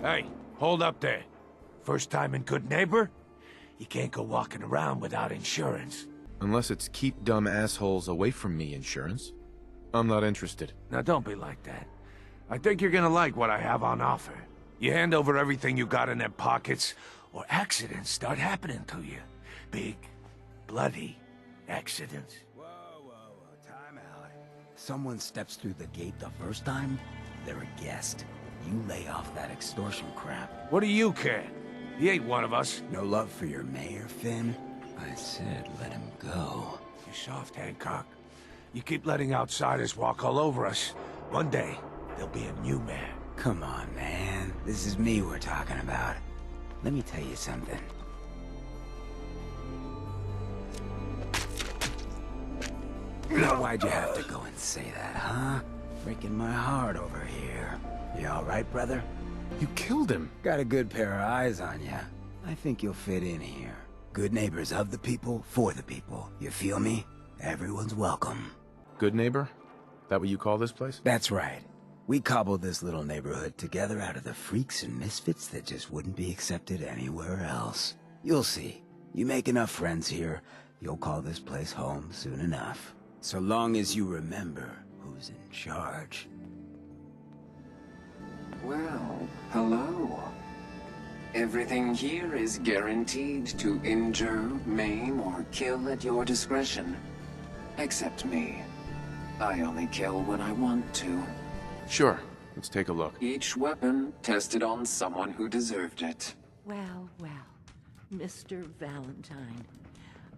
Hey, hold up there. First time in Good Neighbor? You can't go walking around without insurance. Unless it's keep dumb assholes away from me insurance. I'm not interested. Now don't be like that. I think you're gonna like what I have on offer. You hand over everything you got in them pockets, or accidents start happening to you. Big, bloody accidents. Whoa, time out. Someone steps through the gate the first time, they're a guest. You lay off that extortion crap. What do you care? He ain't one of us. No love for your mayor, Finn? I said let him go. You soft, Hancock. You keep letting outsiders walk all over us. One day, there'll be a new mayor. Come on, man. This is me we're talking about. Let me tell you something. Now, why'd you have to go and say that, huh? Breaking my heart over here. You all right, brother? You killed him. Got a good pair of eyes on ya. I think you'll fit in here. Good neighbors of the people, for the people. You feel me? Everyone's welcome. Good neighbor? That what you call this place? That's right. We cobbled this little neighborhood together out of the freaks and misfits that just wouldn't be accepted anywhere else. You'll see. You make enough friends here, you'll call this place home soon enough. So long as you remember who's in charge. Well, hello. Everything here is guaranteed to injure, maim, or kill at your discretion. Except me. I only kill when I want to. Sure. Let's take a look. Each weapon tested on someone who deserved it. Well, Mr. Valentine.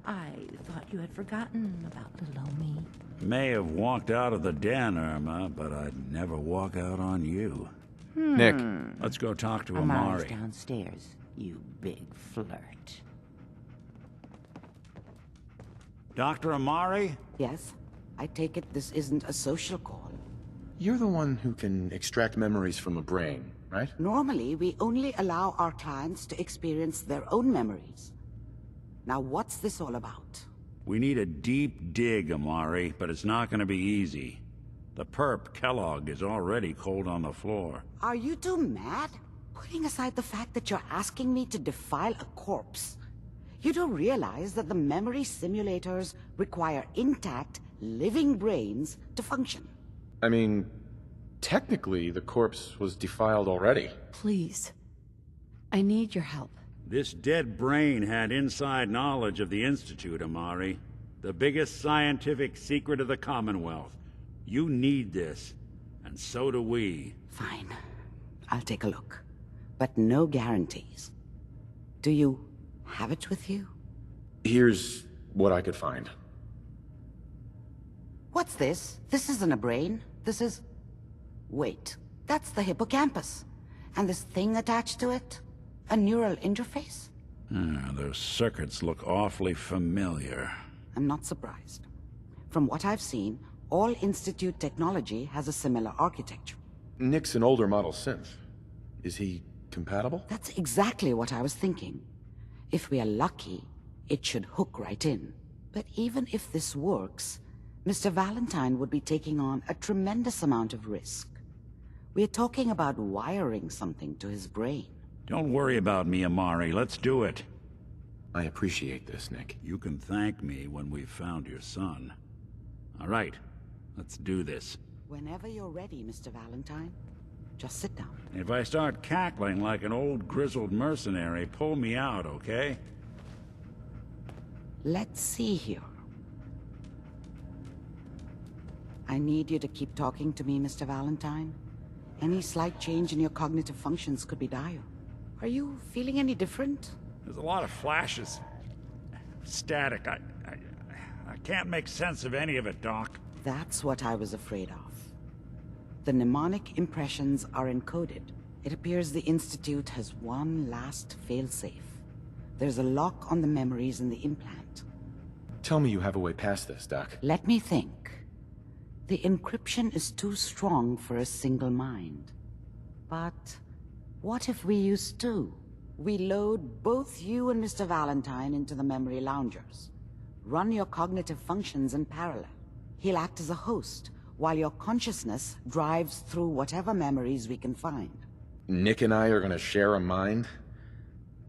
I thought you had forgotten about little old me. May have walked out of the den, Irma, but I'd never walk out on you. Nick. Let's go talk to Amari's Amari. downstairs, you big flirt. Dr. Amari? Yes? I take it this isn't a social call. You're the one who can extract memories from a brain, right? Normally, we only allow our clients to experience their own memories. Now, what's this all about? We need a deep dig, Amari, but it's not gonna be easy. The perp, Kellogg, is already cold on the floor. Are you two mad? Putting aside the fact that you're asking me to defile a corpse, you do realize that the memory simulators require intact, living brains to function. I mean, technically, the corpse was defiled already. Please. I need your help. This dead brain had inside knowledge of the Institute, Amari. The biggest scientific secret of the Commonwealth. You need this, and so do we. Fine. I'll take a look. But no guarantees. Do you have it with you? Here's what I could find. What's this? This isn't a brain. This is... Wait. That's the hippocampus. And this thing attached to it? A neural interface? Those circuits look awfully familiar. I'm not surprised. From what I've seen, all Institute technology has a similar architecture. Nick's an older model synth. Is he compatible? That's exactly what I was thinking. If we are lucky, it should hook right in. But even if this works, Mr. Valentine would be taking on a tremendous amount of risk. We're talking about wiring something to his brain. Don't worry about me, Amari. Let's do it. I appreciate this, Nick. You can thank me when we've found your son. All right, let's do this. Whenever you're ready, Mr. Valentine. Just sit down. If I start cackling like an old grizzled mercenary, pull me out, okay? Let's see here. I need you to keep talking to me, Mr. Valentine. Any slight change in your cognitive functions could be dire. Are you feeling any different? There's a lot of flashes. Static. I can't make sense of any of it, Doc. That's what I was afraid of. The mnemonic impressions are encoded. It appears the Institute has one last failsafe. There's a lock on the memories in the implant. Tell me you have a way past this, Doc. Let me think. The encryption is too strong for a single mind. But what if we use two? We load both you and Mr. Valentine into the memory loungers. Run your cognitive functions in parallel. He'll act as a host, while your consciousness drives through whatever memories we can find. Nick and I are gonna share a mind?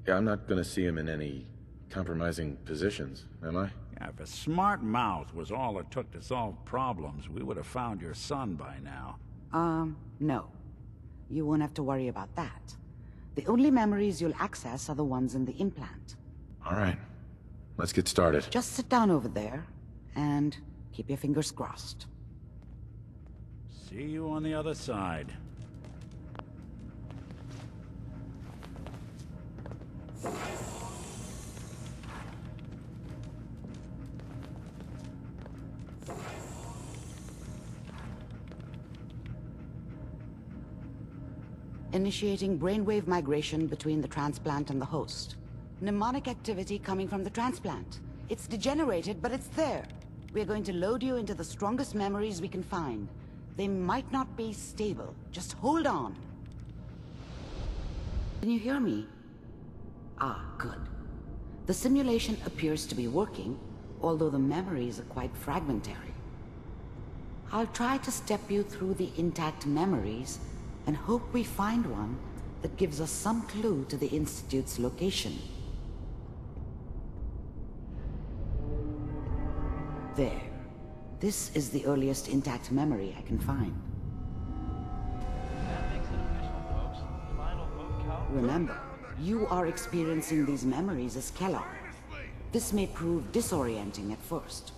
Yeah, I'm not gonna see him in any compromising positions, am I? Yeah, if a smart mouth was all it took to solve problems, we would have found your son by now. No. You won't have to worry about that. The only memories you'll access are the ones in the implant. All right. Let's get started. Just sit down over there, and keep your fingers crossed. See you on the other side. Initiating brainwave migration between the transplant and the host. Mnemonic activity coming from the transplant. It's degenerated, but it's there. We're going to load you into the strongest memories we can find. They might not be stable. Just hold on. Can you hear me? Ah, good. The simulation appears to be working, although the memories are quite fragmentary. I'll try to step you through the intact memories and hope we find one that gives us some clue to the Institute's location. There. This is the earliest intact memory I can find. That makes it official, folks. Final vote count. Remember, you are experiencing these memories as Kellogg. This may prove disorienting at first.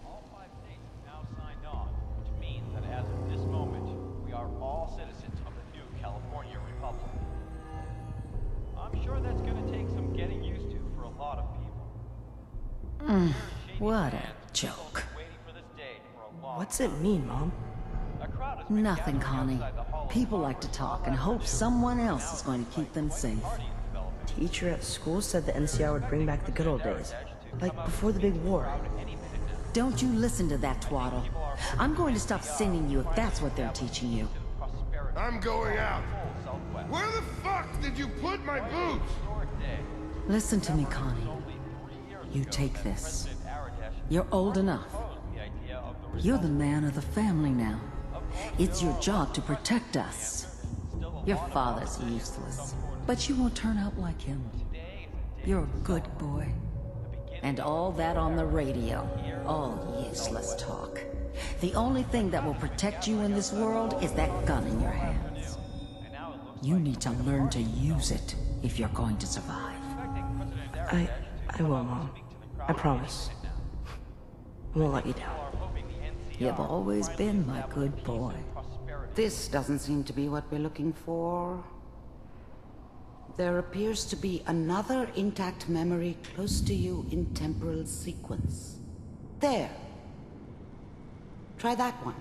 All 5 states have now signed on, which means that as of this moment, we are all citizens of the new California Republic. I'm sure that's going to take some getting used to for a lot of people. What a joke. What's it mean, Mom? Nothing, Connie. People like to talk and hope someone else is going to keep them safe. Teacher at school said the NCR would bring back the good old days, like before the big war. Don't you listen to that twaddle. I'm going to stop singing you if that's what they're teaching you. I'm going out. Where the fuck did you put my boots? Listen to me, Connie. You take this. You're old enough. You're the man of the family now. It's your job to protect us. Your father's useless, but you won't turn out like him. You're a good boy. And all that on the radio, all useless talk. The only thing that will protect you in this world is that gun in your hands. You need to learn to use it if you're going to survive. I will, Mom. I promise. I won't let you down. You've always been my good boy. This doesn't seem to be what we're looking for. There appears to be another intact memory close to you in temporal sequence. There. Try that one.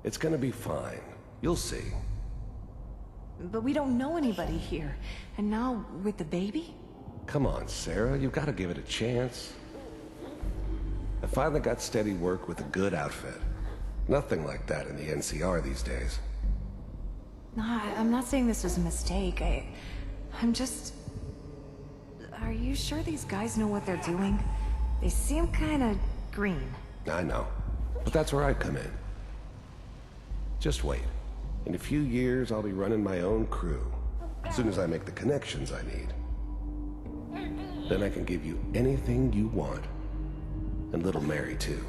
It's gonna be fine. You'll see. But we don't know anybody here. And now, with the baby? Come on, Sarah, you've got to give it a chance. I finally got steady work with a good outfit. Nothing like that in the NCR these days. No, I'm not saying this was a mistake. I'm just... Are you sure these guys know what they're doing? They seem kinda green. I know, but that's where I come in. Just wait. In a few years, I'll be running my own crew. As soon as I make the connections I need. Then I can give you anything you want. And little Mary, too.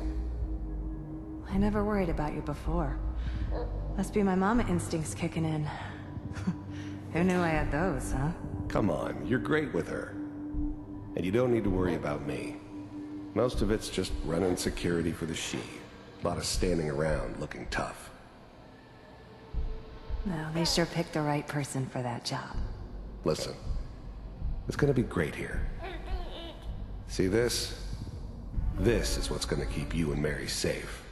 I never worried about you before. Must be my mama instincts kicking in. Who knew I had those, huh? Come on, you're great with her. And you don't need to worry about me. Most of it's just running security for the she. A lot of standing around looking tough. No, they sure picked the right person for that job. Listen, it's gonna be great here. See this? This is what's gonna keep you and Mary safe.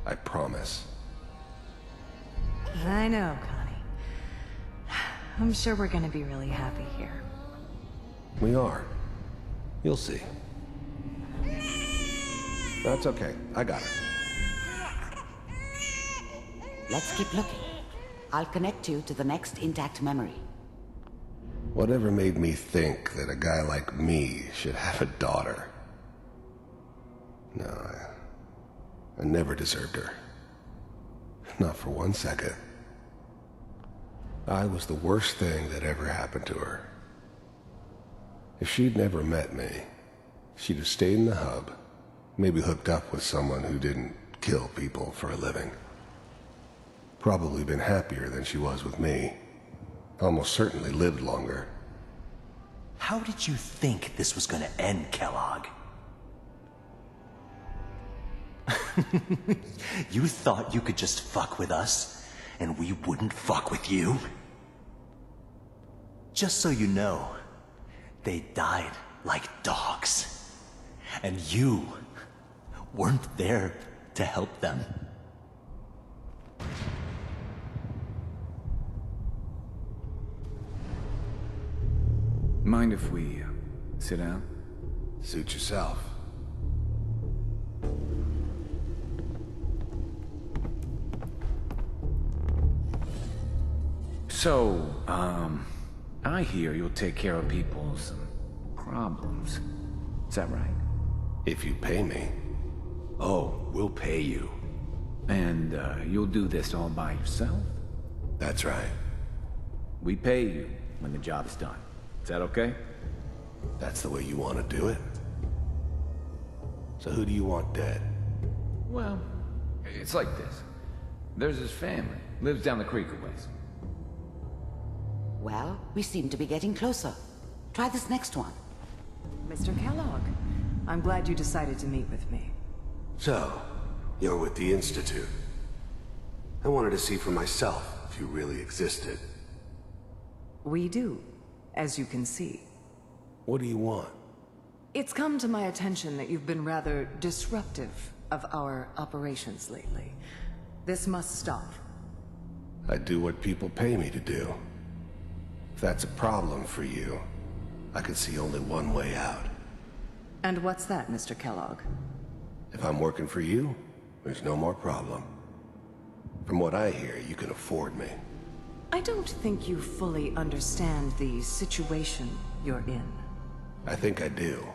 I promise. I know, Connie. I'm sure we're gonna be really happy here. We are. You'll see. That's okay. I got it. Let's keep looking. I'll connect you to the next intact memory. Whatever made me think that a guy like me should have a daughter? No, I never deserved her. Not for 1 second. I was the worst thing that ever happened to her. If she'd never met me, she'd have stayed in the hub, maybe hooked up with someone who didn't kill people for a living. Probably been happier than she was with me. Almost certainly lived longer. How did you think this was gonna end, Kellogg? You thought you could just fuck with us, and we wouldn't fuck with you? Just so you know, they died like dogs. And you weren't there to help them. Mind if we sit down? Suit yourself. So, I hear you'll take care of people's problems. Is that right? If you pay me. Oh, we'll pay you. And, you'll do this all by yourself? That's right. We pay you when the job is done. Is that okay? That's the way you want to do it? So who do you want dead? Well, it's like this. There's his family. Lives down the creek a ways. Well, we seem to be getting closer. Try this next one. Mr. Kellogg, I'm glad you decided to meet with me. So, you're with the Institute. I wanted to see for myself if you really existed. We do, as you can see. What do you want? It's come to my attention that you've been rather disruptive of our operations lately. This must stop. I do what people pay me to do. If that's a problem for you, I could see only one way out. And what's that, Mr. Kellogg? If I'm working for you, there's no more problem. From what I hear, you can afford me. I don't think you fully understand the situation you're in. I think I do.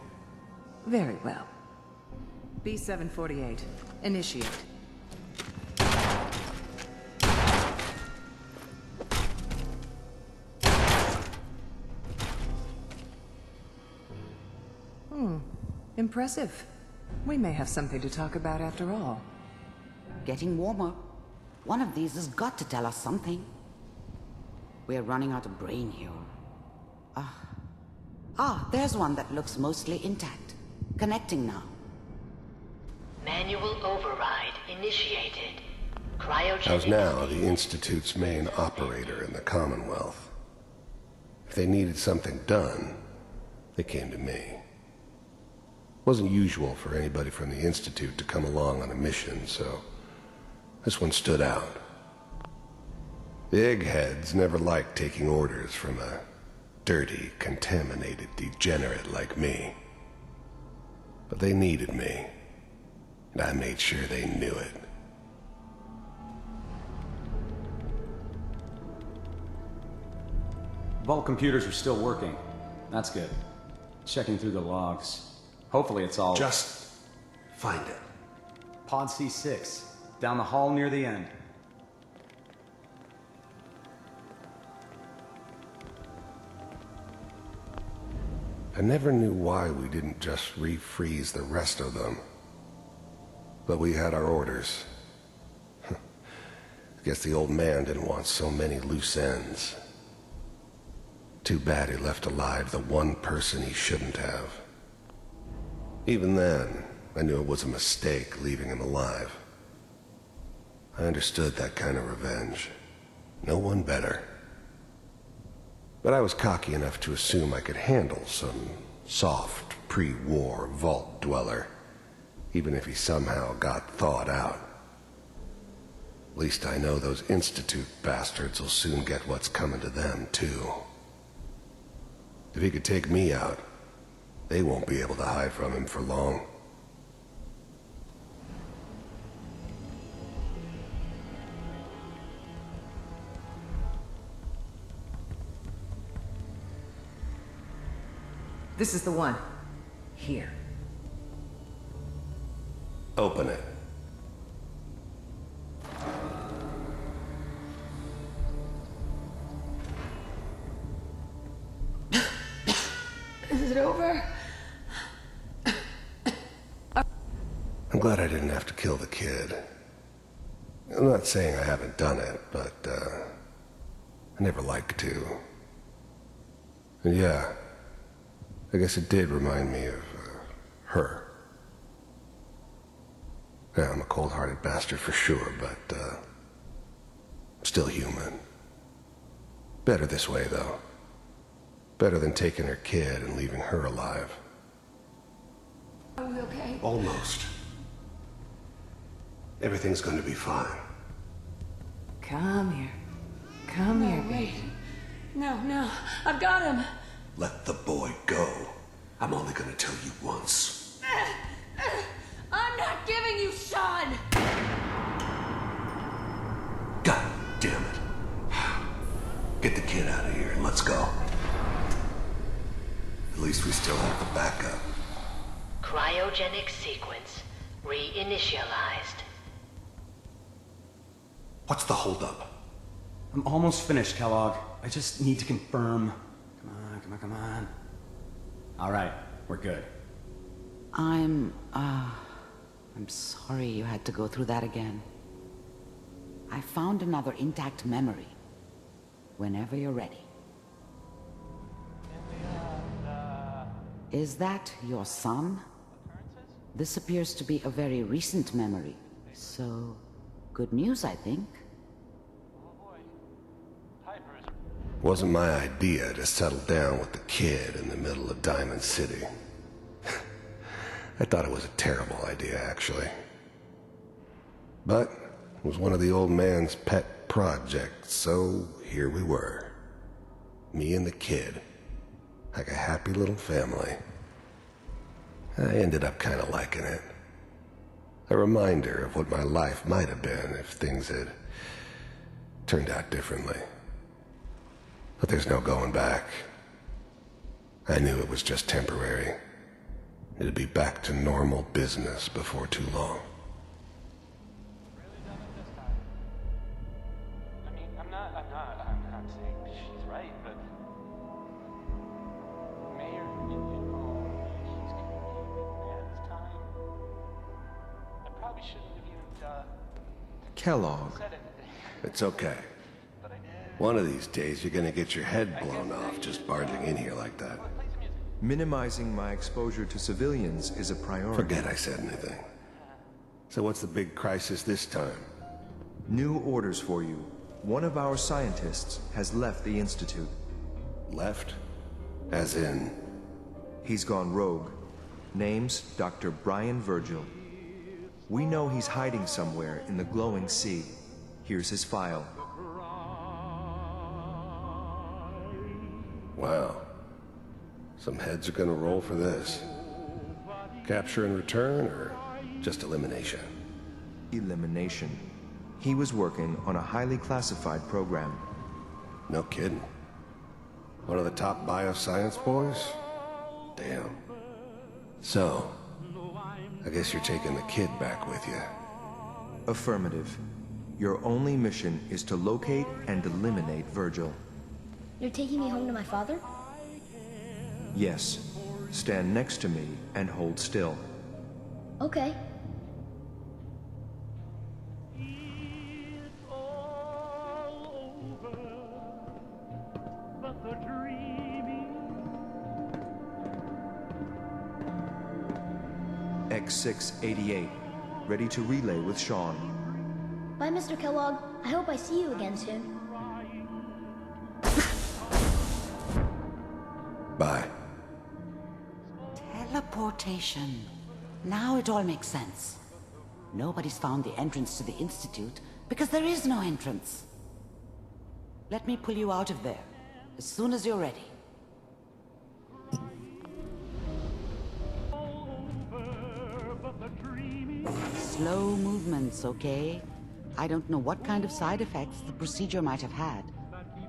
Very well. B-748, initiate. Impressive. We may have something to talk about after all. Getting warmer. One of these has got to tell us something. We're running out of brain here. There's one that looks mostly intact. Connecting now. Manual override initiated. Cryogenic. I was now the Institute's main operator in the Commonwealth. If they needed something done, they came to me. It wasn't usual for anybody from the Institute to come along on a mission, so this one stood out. The eggheads never liked taking orders from a dirty, contaminated degenerate like me. But they needed me, and I made sure they knew it. Vault computers are still working. That's good. Checking through the logs. Hopefully it's all... Just find it. Pod C6. Down the hall near the end. I never knew why we didn't just refreeze the rest of them. But we had our orders. I guess the old man didn't want so many loose ends. Too bad he left alive the one person he shouldn't have. Even then, I knew it was a mistake leaving him alive. I understood that kind of revenge. No one better. But I was cocky enough to assume I could handle some soft, pre-war vault dweller, even if he somehow got thawed out. At least I know those Institute bastards will soon get what's coming to them, too. If he could take me out, they won't be able to hide from him for long. This is the one. Here. Open it. I'm glad I didn't have to kill the kid. I'm not saying I haven't done it, but, I never like to. And yeah, I guess it did remind me of, her. Yeah, I'm a cold-hearted bastard for sure, but, still human. Better this way, though. Better than taking her kid and leaving her alive. Are we okay? Almost. Everything's gonna be fine. Come here. Come here, baby. No, I've got him. Let the boy go. I'm only gonna tell you once. I'm not giving you Sean! God damn it. Get the kid out of here and let's go. At least we still have the backup. Cryogenic sequence reinitialized. What's the holdup? I'm almost finished, Kellogg. I just need to confirm. Come on. All right, we're good. I'm sorry you had to go through that again. I found another intact memory. Whenever you're ready. Is that your son? This appears to be a very recent memory. So, good news, I think. Wasn't my idea to settle down with the kid in the middle of Diamond City. I thought it was a terrible idea, actually. But it was one of the old man's pet projects, so here we were. Me and the kid. Like a happy little family. I ended up kind of liking it. A reminder of what my life might have been if things had turned out differently. But there's no going back. I knew it was just temporary. It'd be back to normal business before too long. I'm not saying she's right, but Mayor, he's giving me man's time. I probably shouldn't have even Kellogg. said anything. It's okay. One of these days you're gonna get your head blown off just barging in here like that. Minimizing my exposure to civilians is a priority. Forget I said anything. So what's the big crisis this time? New orders for you. One of our scientists has left the Institute. Left? As in? He's gone rogue. Name's Dr. Brian Virgil. We know he's hiding somewhere in the glowing sea. Here's his file. Wow. Some heads are gonna roll for this. Capture and return, or just elimination? Elimination. He was working on a highly classified program. No kidding. One of the top bioscience boys? Damn. So, I guess you're taking the kid back with you. Affirmative. Your only mission is to locate and eliminate Virgil. You're taking me home to my father? Yes. Stand next to me and hold still. Okay. X688. Ready to relay with Sean. Bye, Mr. Kellogg. I hope I see you again soon. Bye. Teleportation. Now it all makes sense. Nobody's found the entrance to the Institute because there is no entrance. Let me pull you out of there as soon as you're ready. Slow movements, okay? I don't know what kind of side effects the procedure might have had.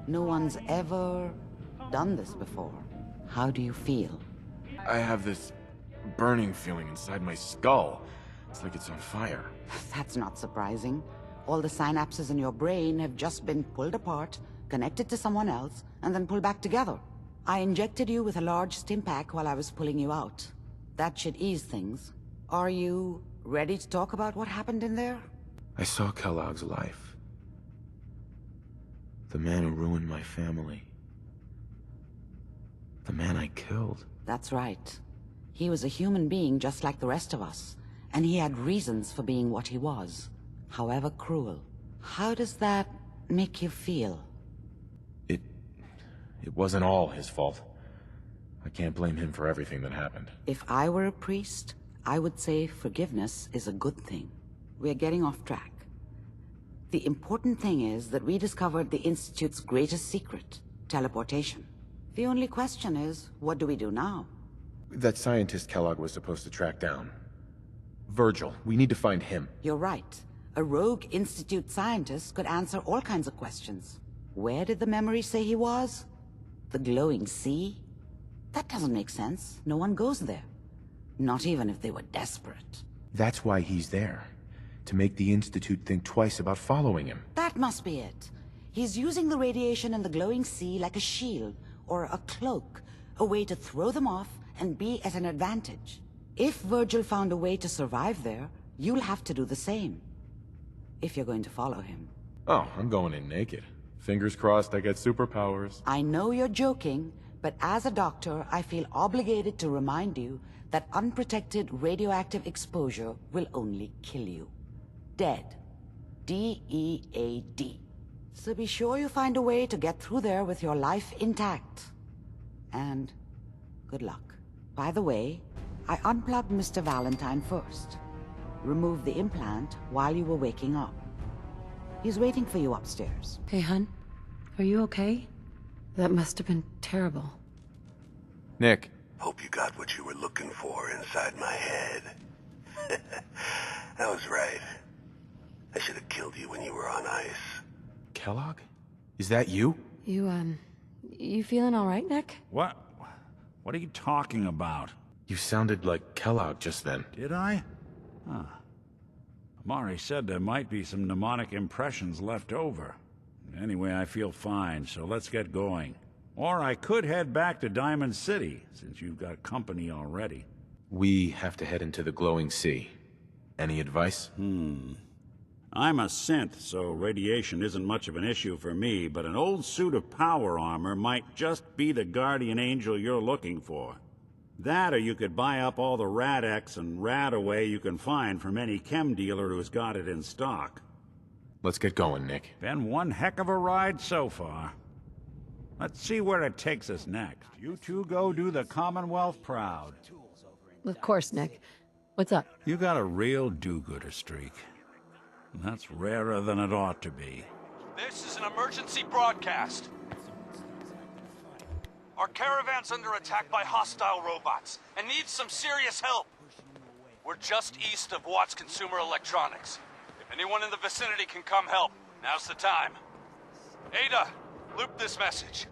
No one's ever done this before. How do you feel? I have this burning feeling inside my skull. It's like it's on fire. That's not surprising. All the synapses in your brain have just been pulled apart, connected to someone else, and then pulled back together. I injected you with a large stim pack while I was pulling you out. That should ease things. Are you Ready to talk about what happened in there? I saw Kellogg's life. The man who ruined my family. The man I killed. That's right. He was a human being just like the rest of us, and he had reasons for being what he was, however cruel. How does that make you feel? It wasn't all his fault. I can't blame him for everything that happened. If I were a priest, I would say forgiveness is a good thing. We're getting off track. The important thing is that we discovered the Institute's greatest secret, teleportation. The only question is, what do we do now? That scientist Kellogg was supposed to track down. Virgil, we need to find him. You're right. A rogue Institute scientist could answer all kinds of questions. Where did the memory say he was? The glowing sea? That doesn't make sense. No one goes there. Not even if they were desperate. That's why he's there. To make the Institute think twice about following him. That must be it. He's using the radiation in the glowing sea like a shield, or a cloak, a way to throw them off and be at an advantage. If Virgil found a way to survive there, you'll have to do the same. If you're going to follow him. Oh, I'm going in naked. Fingers crossed I get superpowers. I know you're joking, but as a doctor, I feel obligated to remind you that unprotected radioactive exposure will only kill you. Dead. D-E-A-D. So be sure you find a way to get through there with your life intact. And good luck. By the way, I unplugged Mr. Valentine first. Removed the implant while you were waking up. He's waiting for you upstairs. Hey, hun. Are you okay? That must have been terrible. Nick. Hope you got what you were looking for inside my head. I was right. I should have killed you when you were on ice. Kellogg? Is that you? You feeling all right, Nick? What are you talking about? You sounded like Kellogg just then. Did I? Huh. Amari said there might be some mnemonic impressions left over. Anyway, I feel fine, so let's get going. Or I could head back to Diamond City, since you've got company already. We have to head into the glowing sea. Any advice? I'm a synth, so radiation isn't much of an issue for me, but an old suit of power armor might just be the guardian angel you're looking for. That, or you could buy up all the Rad-X and Rad-Away you can find from any chem dealer who's got it in stock. Let's get going, Nick. Been one heck of a ride so far. Let's see where it takes us next. You two go do the Commonwealth proud. Of course, Nick. What's up? You got a real do-gooder streak. That's rarer than it ought to be. This is an emergency broadcast. Our caravan's under attack by hostile robots and needs some serious help. We're just east of Watts Consumer Electronics. If anyone in the vicinity can come help, now's the time. Ada, loop this message.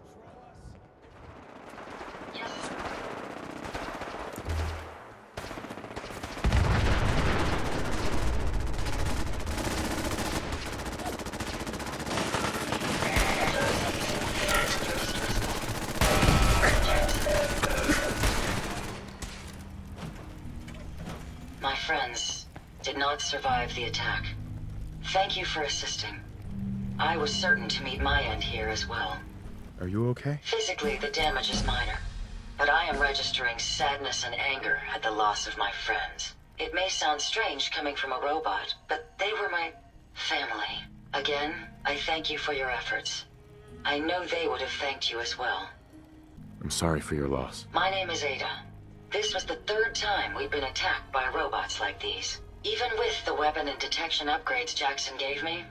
My friends did not survive the attack. Thank you for assisting. I was certain to meet my end here as well. Are you okay? Physically, the damage is minor, but I am registering sadness and anger at the loss of my friends. It may sound strange coming from a robot, but they were my family. Again, I thank you for your efforts. I know they would have thanked you as well. I'm sorry for your loss. My name is Ada. This was the third time we've been attacked by robots like these. Even with the weapon and detection upgrades Jackson gave me,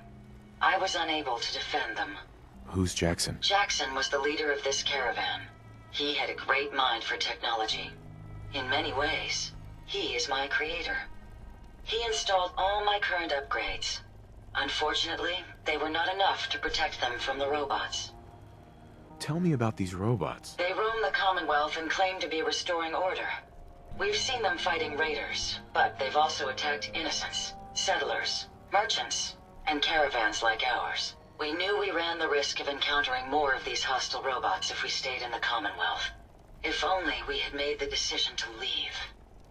I was unable to defend them. Who's Jackson? Jackson was the leader of this caravan. He had a great mind for technology. In many ways, he is my creator. He installed all my current upgrades. Unfortunately, they were not enough to protect them from the robots. Tell me about these robots. They roam the Commonwealth and claim to be restoring order. We've seen them fighting raiders, but they've also attacked innocents, settlers, merchants, and caravans like ours. We knew we ran the risk of encountering more of these hostile robots if we stayed in the Commonwealth. If only we had made the decision to leave.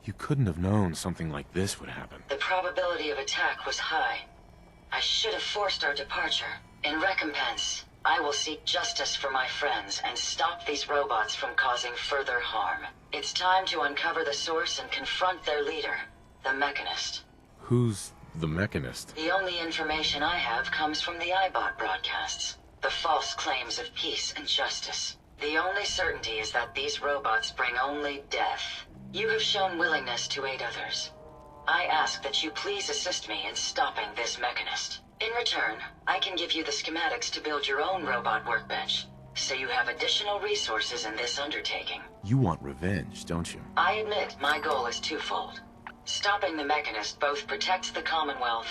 You couldn't have known something like this would happen. The probability of attack was high. I should have forced our departure. In recompense, I will seek justice for my friends and stop these robots from causing further harm. It's time to uncover the source and confront their leader, the Mechanist. Who's the Mechanist? The only information I have comes from the iBot broadcasts. The false claims of peace and justice. The only certainty is that these robots bring only death. You have shown willingness to aid others. I ask that you please assist me in stopping this Mechanist. In return, I can give you the schematics to build your own robot workbench, so you have additional resources in this undertaking. You want revenge, don't you? I admit my goal is twofold. Stopping the Mechanist both protects the Commonwealth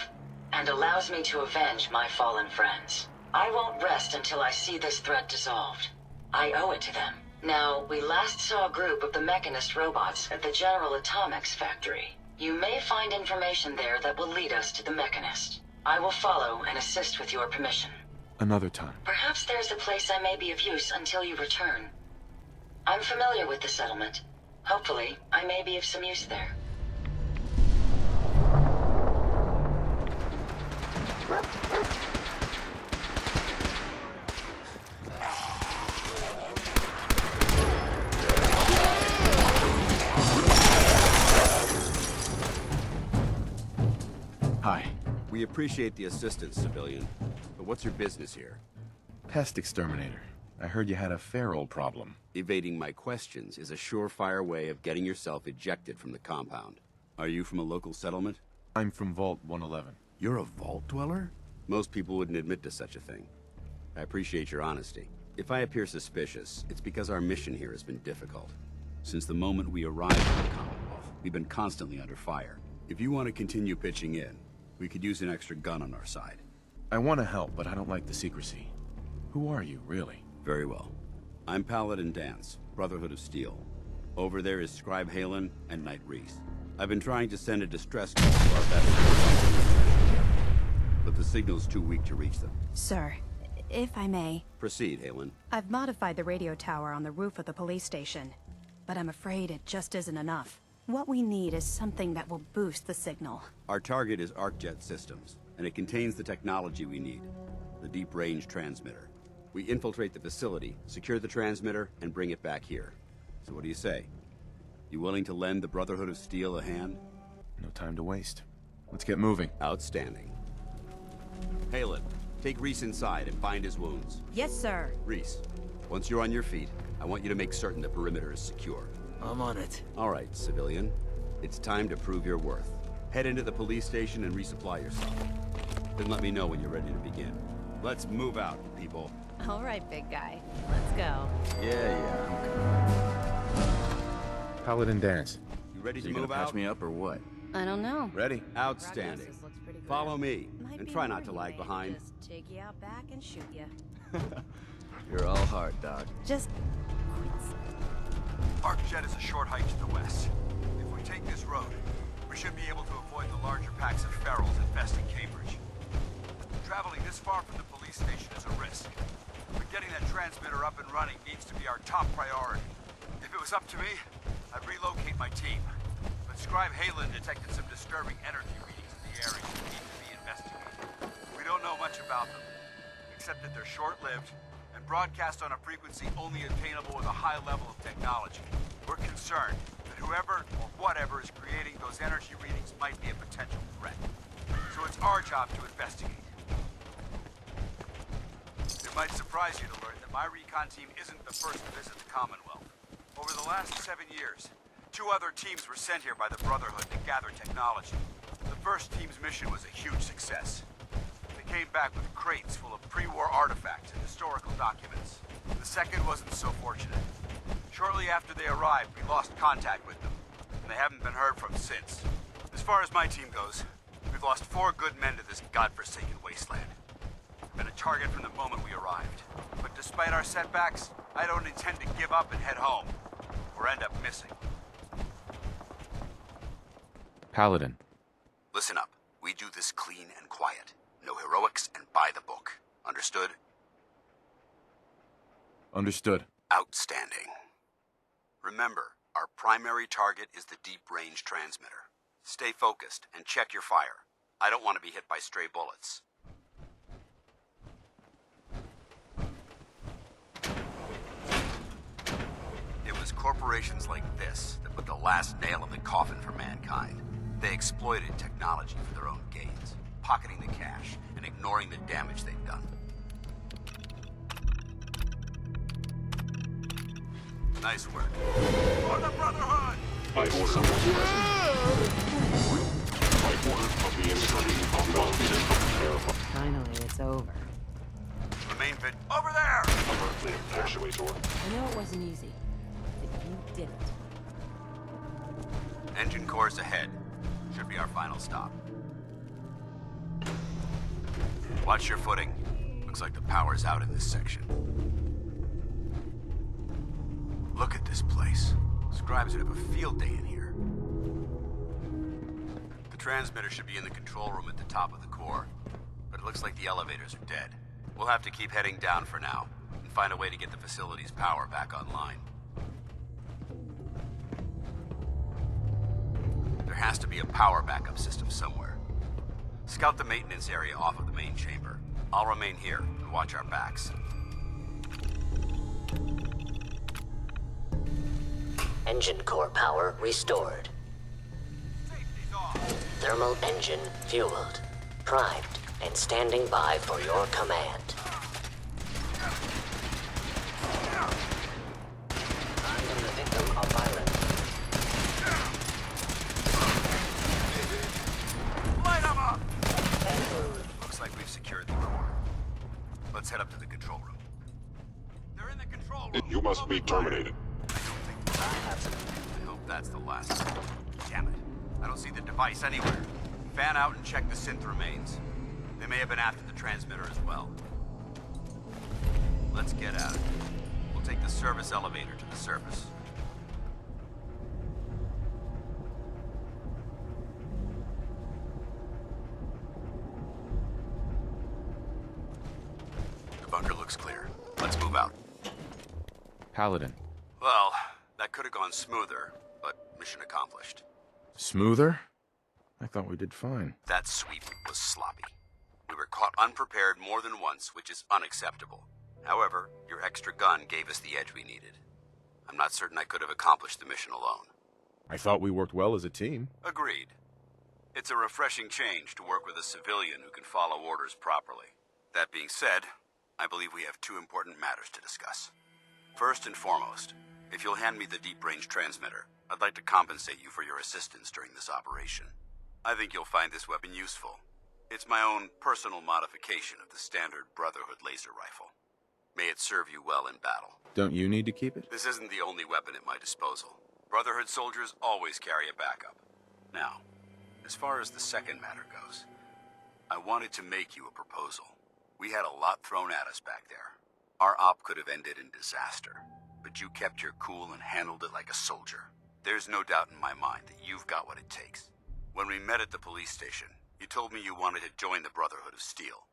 and allows me to avenge my fallen friends. I won't rest until I see this threat dissolved. I owe it to them. Now, we last saw a group of the Mechanist robots at the General Atomics factory. You may find information there that will lead us to the Mechanist. I will follow and assist with your permission. Another time. Perhaps there's a place I may be of use until you return. I'm familiar with the settlement. Hopefully, I may be of some use there. Hi. We appreciate the assistance, civilian. But what's your business here? Pest exterminator. I heard you had a feral problem. Evading my questions is a surefire way of getting yourself ejected from the compound. Are you from a local settlement? I'm from Vault 111. You're a vault dweller? Most people wouldn't admit to such a thing. I appreciate your honesty. If I appear suspicious, it's because our mission here has been difficult. Since the moment we arrived in the Commonwealth, we've been constantly under fire. If you want to continue pitching in, we could use an extra gun on our side. I want to help, but I don't like the secrecy. Who are you, really? Very well. I'm Paladin Danse, Brotherhood of Steel. Over there is Scribe Halen and Knight Reese. I've been trying to send a distress call to our veterans, but the signal's too weak to reach them. Sir, if I may. Proceed, Halen. I've modified the radio tower on the roof of the police station, but I'm afraid it just isn't enough. What we need is something that will boost the signal. Our target is ArcJet Systems, and it contains the technology we need, the deep-range transmitter. We infiltrate the facility, secure the transmitter, and bring it back here. So what do you say? You willing to lend the Brotherhood of Steel a hand? No time to waste. Let's get moving. Outstanding. Halen, take Reese inside and bind his wounds. Yes, sir. Reese, once you're on your feet, I want you to make certain the perimeter is secure. I'm on it. All right, civilian. It's time to prove your worth. Head into the police station and resupply yourself. Then let me know when you're ready to begin. Let's move out, people. All right, big guy. Let's go. Yeah. Paladin Danse. You ready to You move gonna patch out? me up or what? I don't know. Ready? Outstanding. Follow me, and try not to lag behind. Just take you out back and shoot you. You're all heart, Doc. Just ArcJet is a short hike to the west. If we take this road, we should be able to avoid the larger packs of ferals infesting Cambridge. Traveling this far from the police station is a risk, but getting that transmitter up and running needs to be our top priority. If it was up to me, I'd relocate my team. But Scribe Halen detected some disturbing energy readings in the area that need to be investigated. We don't know much about them, except that they're short-lived and broadcast on a frequency only attainable with a high level of technology. We're concerned that whoever or whatever is creating those energy readings might be a potential threat. So it's our job to investigate. It might surprise you to learn that my recon team isn't the first to visit the Commonwealth. Over the last 7 years, 2 other teams were sent here by the Brotherhood to gather technology. The first team's mission was a huge success. They came back with crates full of pre-war artifacts and historical documents. The second wasn't so fortunate. Shortly after they arrived, we lost contact with them, and they haven't been heard from since. As far as my team goes, we've lost 4 good men to this godforsaken wasteland. Been a target from the moment we arrived. But despite our setbacks, I don't intend to give up and head home, or end up missing. Paladin. Listen up. We do this clean and quiet. No heroics and by the book. Understood? Understood. Outstanding. Remember, Our primary target is the deep-range transmitter. Stay focused and check your fire. I don't want to be hit by stray bullets. It was corporations like this that put the last nail in the coffin for mankind. They exploited technology for their own gains, pocketing the cash and ignoring the damage they've done. Nice work. For the Brotherhood! I order of the instruction. Finally, it's over. Remain fit. Over there! I know it wasn't easy, but you did it. Engine course ahead. Should be our final stop. Watch your footing. Looks like the power's out in this section. Look at this place. Scribes would have a field day in here. The transmitter should be in the control room at the top of the core, but it looks like the elevators are dead. We'll have to keep heading down for now, and find a way to get the facility's power back online. There has to be a power backup system somewhere. Scout the maintenance area off of the main chamber. I'll remain here and watch our backs. Engine core power restored. Thermal engine fueled, primed, and standing by for your command. I am the victim of violence. Light 'em up! Looks like we've secured the core. Let's head up to the control room. They're in the control room. You must be terminated. I hope that's the last. Damn it. I don't see the device anywhere. Fan out and check the synth remains. They may have been after the transmitter as well. Let's get out. We'll take the service elevator to the surface. The bunker looks clear. Let's move out. Paladin. Well, that could have gone smoother, but mission accomplished. Smoother? I thought we did fine. That sweep was sloppy. We were caught unprepared more than once, which is unacceptable. However, your extra gun gave us the edge we needed. I'm not certain I could have accomplished the mission alone. I thought we worked well as a team. Agreed. It's a refreshing change to work with a civilian who can follow orders properly. That being said, I believe we have two important matters to discuss. First and foremost, if you'll hand me the deep-range transmitter, I'd like to compensate you for your assistance during this operation. I think you'll find this weapon useful. It's my own personal modification of the standard Brotherhood laser rifle. May it serve you well in battle. Don't you need to keep it? This isn't the only weapon at my disposal. Brotherhood soldiers always carry a backup. Now, as far as the second matter goes, I wanted to make you a proposal. We had a lot thrown at us back there. Our op could have ended in disaster, but you kept your cool and handled it like a soldier. There's no doubt in my mind that you've got what it takes. When we met at the police station, you told me you wanted to join the Brotherhood of Steel.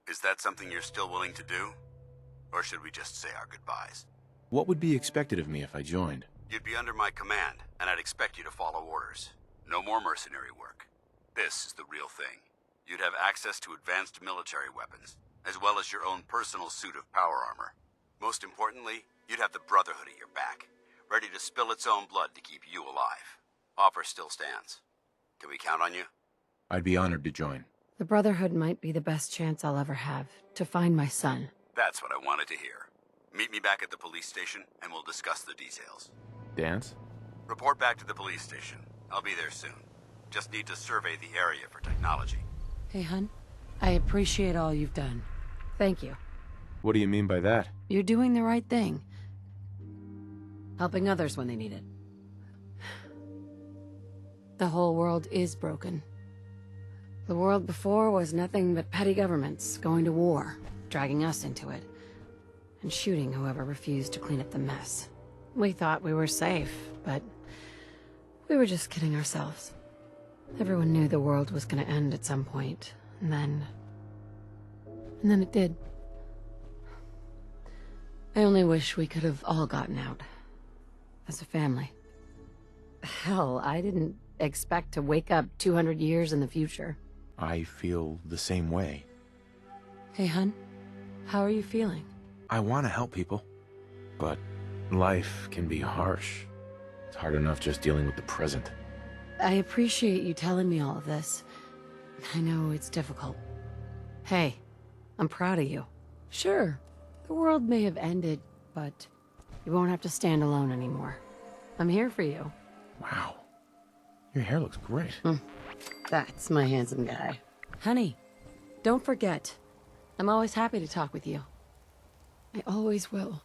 Is that something you're still willing to do? Or should we just say our goodbyes? What would be expected of me if I joined? You'd be under my command, and I'd expect you to follow orders. No more mercenary work. This is the real thing. You'd have access to advanced military weapons, as well as your own personal suit of power armor. Most importantly, you'd have the Brotherhood at your back, ready to spill its own blood to keep you alive. Offer still stands. Can we count on you? I'd be honored to join. The Brotherhood might be the best chance I'll ever have to find my son. That's what I wanted to hear. Meet me back at the police station, and we'll discuss the details. Dance? Report back to the police station. I'll be there soon. Just need to survey the area for technology. Hey, hun. I appreciate all you've done. Thank you. What do you mean by that? You're doing the right thing. Helping others when they need it. The whole world is broken. The world before was nothing but petty governments going to war, dragging us into it, and shooting whoever refused to clean up the mess. We thought we were safe, but we were just kidding ourselves. Everyone knew the world was going to end at some point, and then it did. I only wish we could have all gotten out. As a family. Hell, I didn't expect to wake up 200 years in the future. I feel the same way. Hey, hun. How are you feeling? I want to help people, but life can be harsh. It's hard enough just dealing with the present. I appreciate you telling me all of this. I know it's difficult. Hey, I'm proud of you. Sure, the world may have ended, but you won't have to stand alone anymore. I'm here for you. Wow. Your hair looks great. That's my handsome guy. Honey, don't forget, I'm always happy to talk with you. I always will.